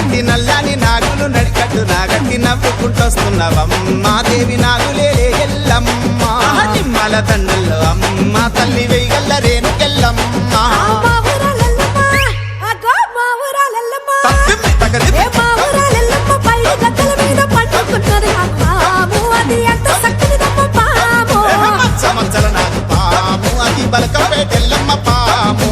నల్లటి నల్లని నాగులు నడికట్టు నాగట్టి నవ్వుకుంటొస్తున్నావమ్మా దేవి నాగులే ఎల్లమ్మ నిమ్మల దండల్లో అమ్మ తల్లి వెయ్యగల్ల రేణుకెల్లమ్మ సంవత్సర నాకు పాము అది బలకపేటెల్లమ్మ పాము